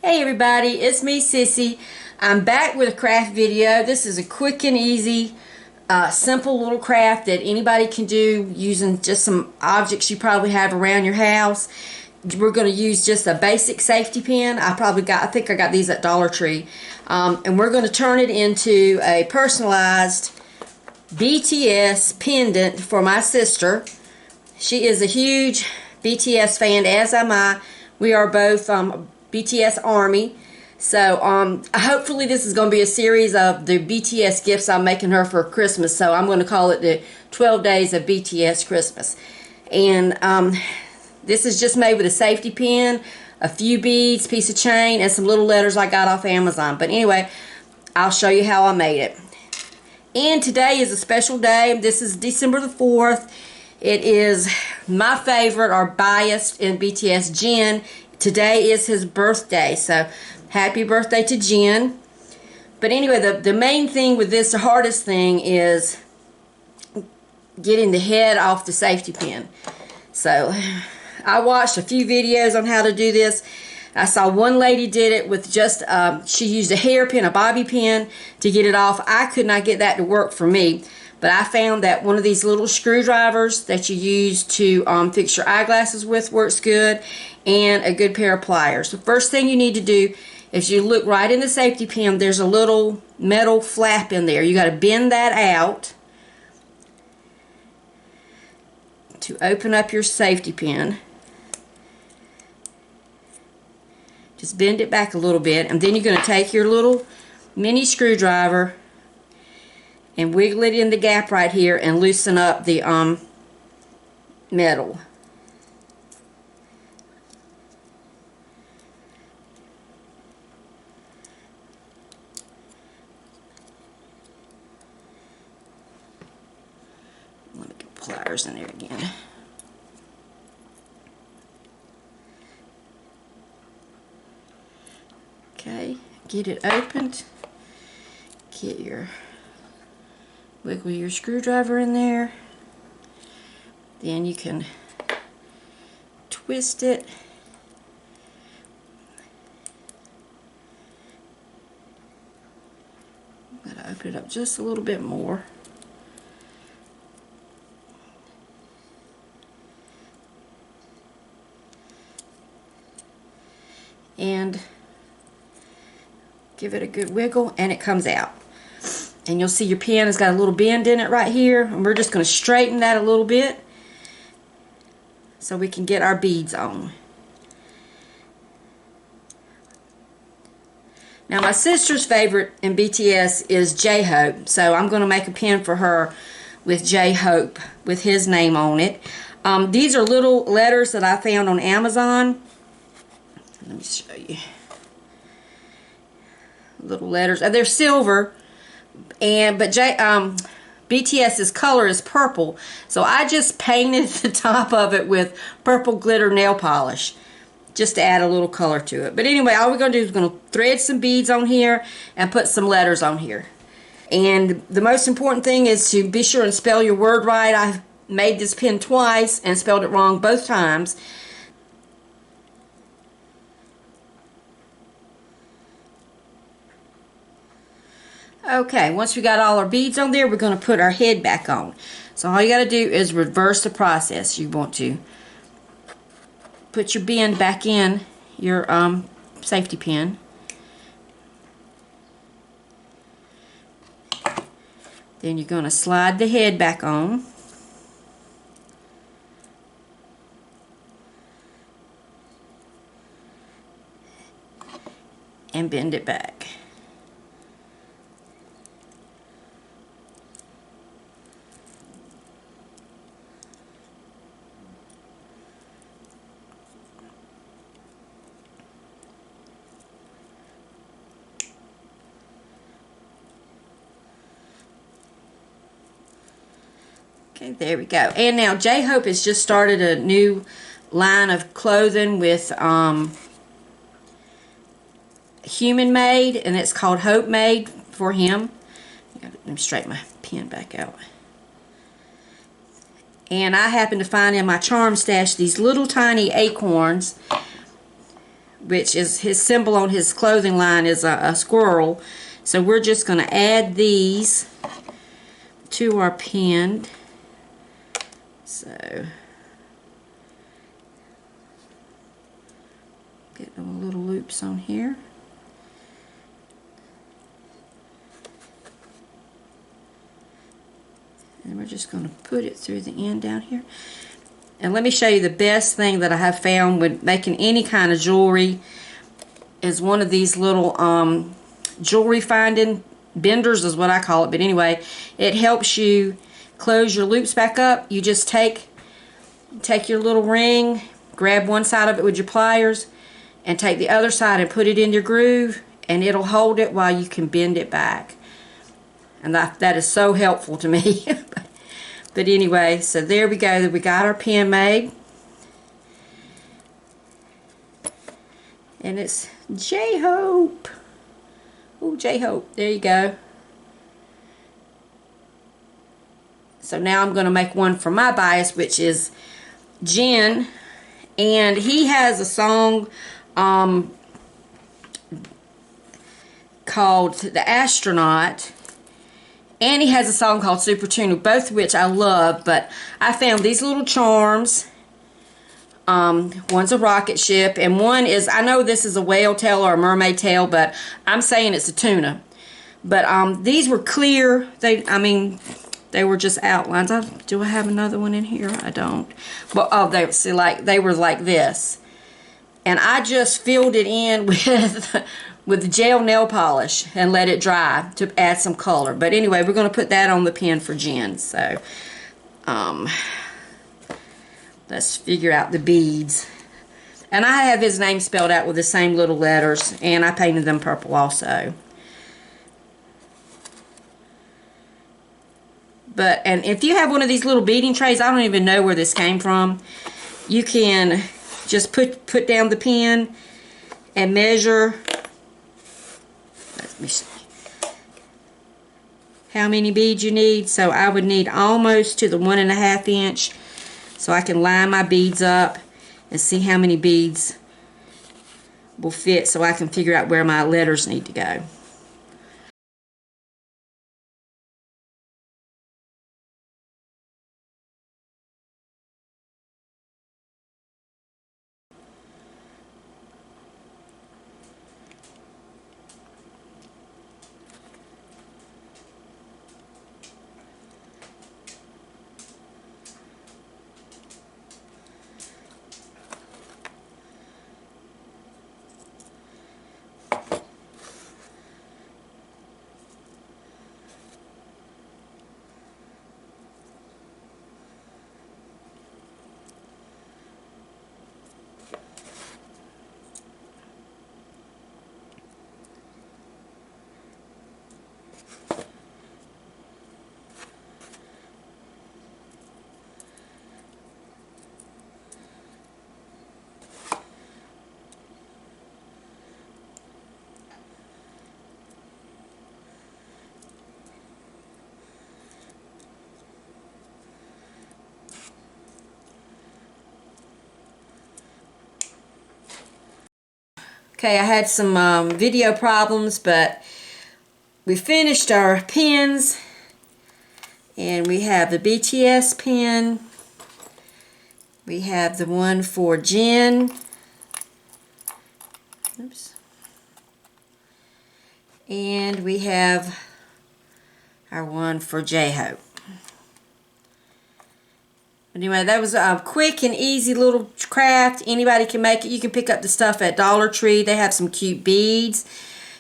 Hey everybody, it's me Sissy. I'm back with a craft video. This is a quick and easy, simple little craft that anybody can do using just some objects you probably have around your house. We're going to use just a basic safety pin. I think I got these at Dollar Tree. And we're going to turn it into a personalized BTS pendant for my sister. She is a huge BTS fan, as am I. We are both BTS Army. So hopefully this is going to be a series of the BTS gifts I'm making her for Christmas. So I'm going to call it the 12 Days of BTS Christmas. And this is just made with a safety pin, a few beads, piece of chain, and some little letters I got off Amazon. But anyway, I'll show you how I made it. And today is a special day. This is December the 4th. It is my favorite or biased in BTS, Jin. Today is his birthday, so happy birthday to Jin. But anyway, the main thing with this, the hardest thing, is getting the head off the safety pin. So I watched a few videos on how to do this. I saw one lady did it with just, she used a hairpin, a bobby pin to get it off. I could not get that to work for me. But I found that one of these little screwdrivers that you use to fix your eyeglasses with works good, and a good pair of pliers. The first thing you need to do is you look right in the safety pin. There's a little metal flap in there. You got to bend that out to open up your safety pin. Just bend it back a little bit, and then you're going to take your little mini screwdriver and wiggle it in the gap right here and loosen up the metal. Let me get pliers in there again. Okay, get it opened. Get your wiggle your screwdriver in there. Then you can twist it. I'm going to open it up just a little bit more. And give it a good wiggle, and it comes out. And you'll see your pin has got a little bend in it right here, and we're just going to straighten that a little bit so we can get our beads on. Now my sister's favorite in BTS is J-Hope, so I'm going to make a pin for her with J-Hope with his name on it. These are little letters that I found on Amazon. Let me show you. Little letters. They're silver. But BTS's color is purple, so I just painted the top of it with purple glitter nail polish just to add a little color to it. But anyway, all we're going to do is going to thread some beads on here and put some letters on here. And the most important thing is to be sure and spell your word right. I've made this pin twice and spelled it wrong both times. Okay, once we got all our beads on there, we're going to put our head back on. So all you got to do is reverse the process. You want to put your bend back in your safety pin. Then you're going to slide the head back on. And bend it back. Okay, there we go. And now J-Hope has just started a new line of clothing with human made, and it's called Hope Made for him. Let me straighten my pen back out. And I happened to find in my charm stash these little tiny acorns which is his symbol on his clothing line is a squirrel. So we're just going to add these to our pin. So get them little loops on here. And we're just going to put it through the end down here. And let me show you the best thing that I have found with making any kind of jewelry is one of these little jewelry finding benders is what I call it. But anyway, it helps you close your loops back up. You just take your little ring, grab one side of it with your pliers, and take the other side and put it in your groove, and it'll hold it while you can bend it back. And that is so helpful to me. But anyway, so there we go. We got our pin made. And it's J-Hope. Oh, J-Hope. There you go. So now I'm going to make one for my bias, which is Jen. And he has a song called The Astronaut. And he has a song called Super Tuner, both of which I love. But I found these little charms. One's a rocket ship, and one is, I know this is a whale tail or a mermaid tail, but I'm saying it's a tuna. But these were clear. They were just outlines. Do I have another one in here? I don't. But oh, they were like this, and I just filled it in with gel nail polish and let it dry to add some color. But anyway, we're going to put that on the pin for Jen. So let's figure out the beads. And I have his name spelled out with the same little letters, and I painted them purple also. And if you have one of these little beading trays, I don't even know where this came from. You can just put down the pin and measure. Let me see how many beads you need. So I would need almost to the 1.5 inch, so I can line my beads up and see how many beads will fit, so I can figure out where my letters need to go. Okay, I had some video problems, but we finished our pins, and we have the BTS pin, we have the one for Jen, oops, and we have our one for J-Hope. Anyway, that was a quick and easy little craft. Anybody can make it. You can pick up the stuff at Dollar Tree. They have some cute beads.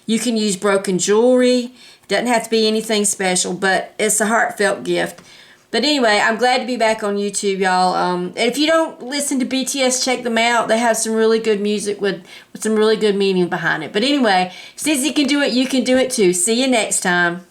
You can use broken jewelry. Doesn't have to be anything special, but it's a heartfelt gift. But anyway, I'm glad to be back on YouTube, y'all. And if you don't listen to BTS, check them out. They have some really good music with some really good meaning behind it. But anyway, Sissy can do it. You can do it too. See you next time.